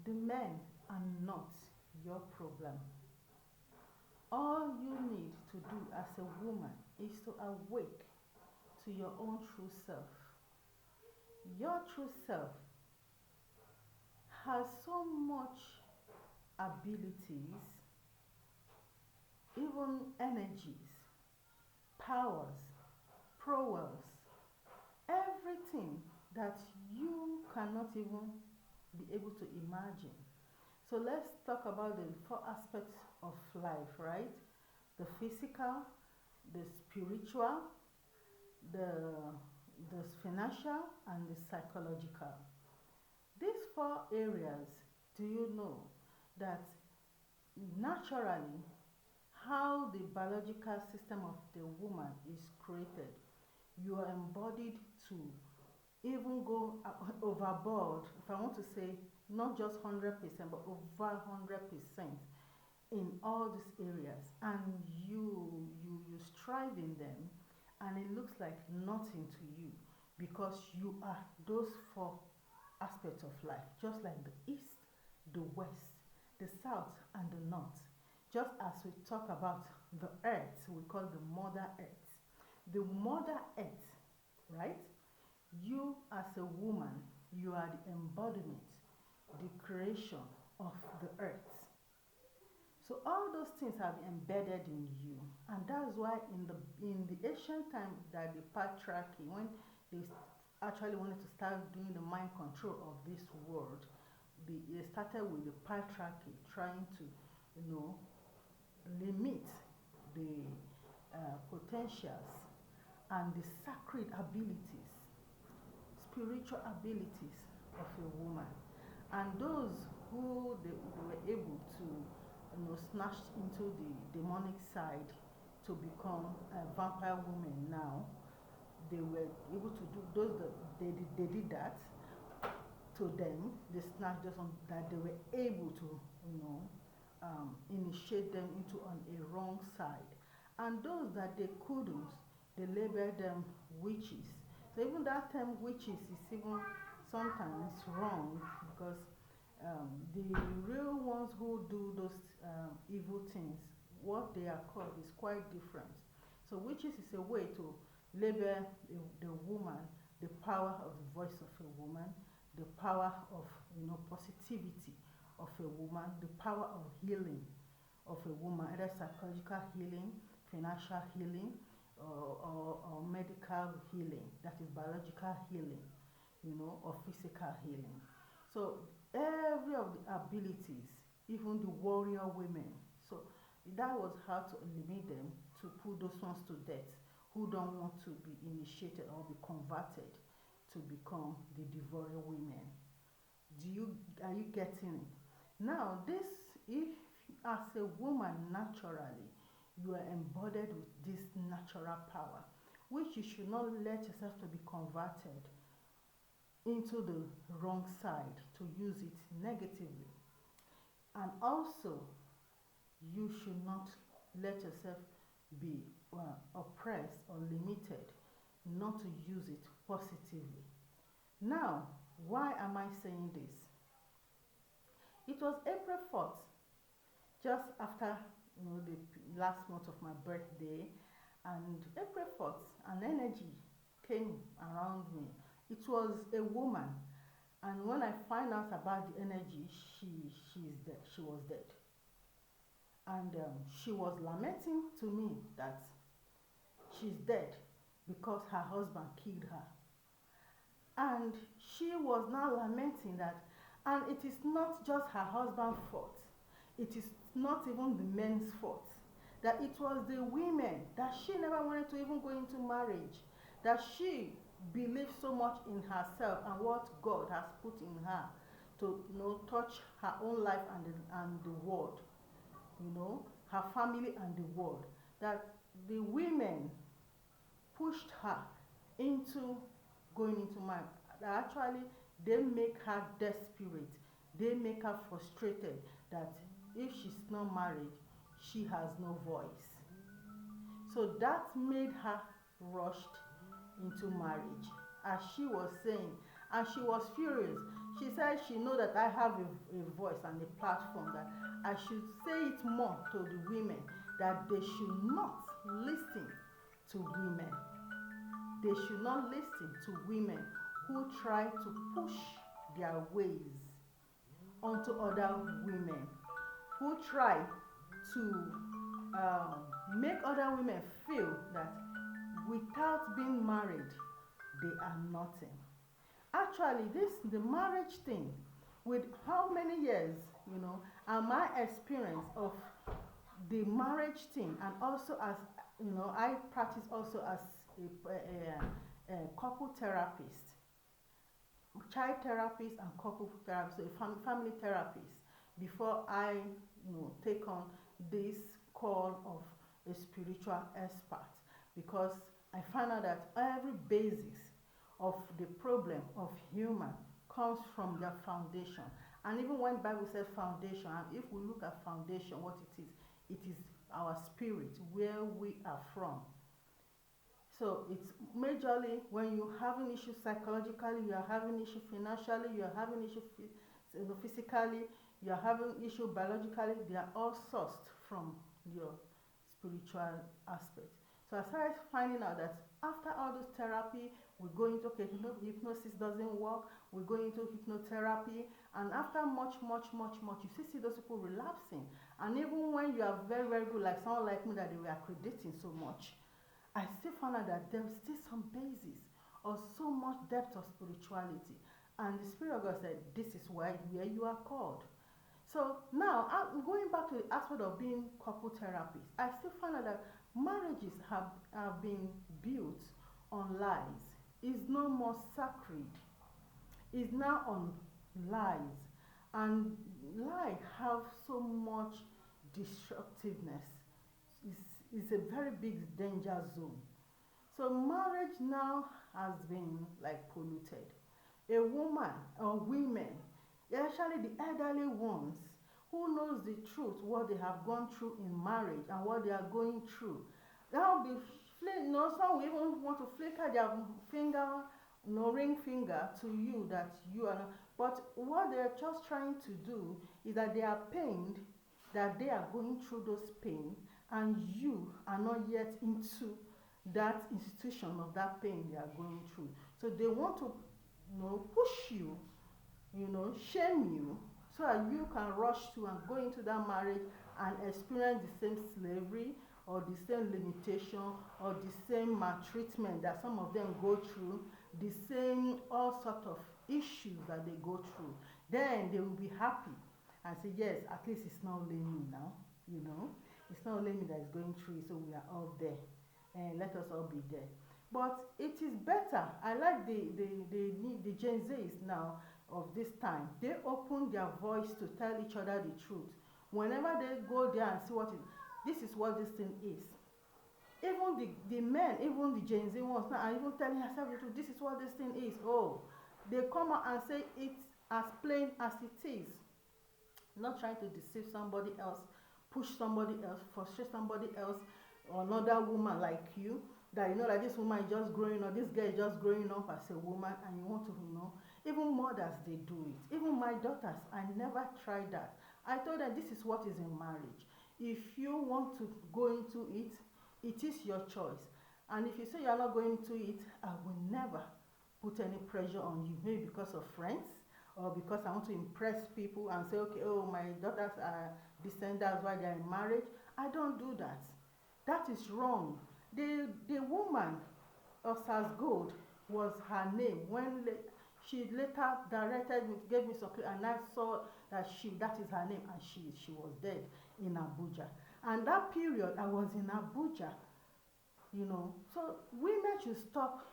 The men are not your problem. All you need to do as a woman is to awake to your own true self. Your true self has so much abilities, even energies, powers, prowess, everything that you cannot even be able to imagine. So let's talk about the four aspects of life, right? The physical, the spiritual, the, the financial, and the psychological. These four areas, do you know that naturally how the biological system of the woman is created, you are embodied to even go overboard, if I want to say not just 100%, but over 100% in all these areas, and you strive in them, and it looks like nothing to you because you are those four aspects of life, just like the east, the west, the south, and the north. Just as we talk about the earth, we call the mother earth. The mother earth, right? You as a woman, you are the embodiment, the creation of the earth. So all those things have embedded in you, and that's why in the ancient time that the patriarchy, when they actually wanted to start doing the mind control of this world, they started with the patriarchy, trying to, you know, limit the potentials and the sacred abilities, spiritual abilities of a woman. And those who they were able to, you know, snatch into the demonic side to become vampire women now, they were able to do those that they did that to them. They snatched those on that they were able to, you know, initiate them into on a wrong side. And those that they couldn't, they labeled them witches. So even that term witches is even sometimes wrong because the real ones who do those evil things, what they are called is quite different. So witches is a way to label the woman, the power of the voice of a woman, the power of, you know, positivity of a woman, the power of healing of a woman, either psychological healing, financial healing, or medical healing, that is biological healing, you know, or physical healing. So every of the abilities, even the warrior women, so that was how to limit them, to put those ones to death who don't want to be initiated or be converted to become the devourer women. Are you getting it? Now, this, if as a woman naturally you are embodied with this natural power, which you should not let yourself to be converted into the wrong side to use it negatively. And also, you should not let yourself be oppressed or limited not to use it positively. Now, why am I saying this? It was April 4th, just after, you know, the last month of my birthday, and April 4th, an energy came around me. It was a woman, and when I find out about the energy, she's dead. She was dead, and she was lamenting to me that she's dead because her husband killed her. And she was now lamenting that, and it is not just her husband's fault, it is not even the men's fault, that it was the women, that she never wanted to even go into marriage, that she believed so much in herself and what God has put in her to, you know, touch her own life and the world, you know, her family and the world, that the women pushed her into going into marriage. Actually, they make her desperate. They make her frustrated that if she's not married, she has no voice. So that made her rushed into marriage, as she was saying, and she was furious. She said she know that I have a voice and a platform, that I should say it more to the women, that they should not listen to women. They should not listen to women who try to push their ways onto other women, who try to make other women feel that without being married, they are nothing. Actually, this the marriage thing, with how many years, and my experience of the marriage thing, and also as I practice also as a couple therapist, child therapist, and couple therapist, so a family therapist, before I take on this call of a spiritual expert, because I find out that every basis of the problem of human comes from their foundation. And even when the Bible says foundation, and if we look at foundation, what it is our spirit, where we are from. So it's majorly when you have an issue psychologically, you are having issue financially, you are having issue physically, you are having issue biologically, they are all sourced from your spiritual aspect. So I started finding out that after all this therapy, we go into, okay, hypnosis doesn't work, we go into hypnotherapy, and after much, you see those people relapsing. And even when you are very, very good, like someone like me that they were accrediting so much, I still found out that there's still some basis or so much depth of spirituality. And the Spirit of God said, this is where you are called. So now, I'm going back to the aspect of being couple therapist. I still find out that marriages have been built on lies. It's no more sacred. It's now on lies. And lies have so much destructiveness. It's a very big danger zone. So marriage now has been like polluted. A woman or women, especially the elderly ones, who knows the truth, what they have gone through in marriage and what they are going through. They'll be, some will even want to flicker their finger, ring finger to you that you are not. But what they're just trying to do is that they are pained that they are going through those pain, and you are not yet into that institution of that pain they are going through. So they want to push you, shame you, so that you can rush to and go into that marriage and experience the same slavery or the same limitation or the same maltreatment that some of them go through, the same all sort of issues that they go through. Then they will be happy and say, yes, at least it's not only me now, it's not only me that is going through it, so we are all there, and let us all be there. But it is better. I like the Gen Zs now of this time. They open their voice to tell each other the truth. Whenever they go there and see this is what this thing is. Even the men, even the Gen Z ones now are even telling herself the truth. This is what this thing is. Oh, they come out and say it as plain as it is. Not trying to deceive somebody else, push somebody else, frustrate somebody else, or another woman like you, that like this woman is just growing up, this girl is just growing up as a woman, and you want to even mothers, they do it. Even my daughters, I never tried that. I told them this is what is in marriage. If you want to go into it, it is your choice. And if you say you're not going to it, I will never put any pressure on you, maybe because of friends, or because I want to impress people and say, okay, oh, my daughters are descendants while they're in marriage. I don't do that. That is wrong. The woman of Gold was her name. When she later directed me, gave me some, and I saw that that is her name, and she was dead in Abuja. And that period, I was in Abuja, So women should stop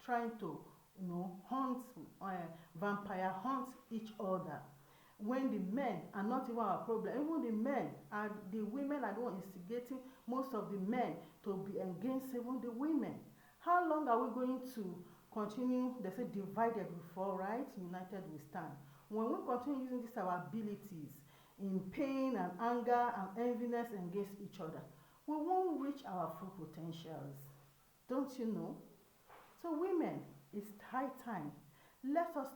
trying to, hunt, vampire hunt each other. When the men are not even our problem, even the men and the women are the one instigating most of the men to be against even the women. How long are we going to continue? They say divided we fall, right? United we stand. When we continue using these our abilities in pain and anger and enviness against each other, we won't reach our full potentials. Don't you know? So women, it's high time. Let us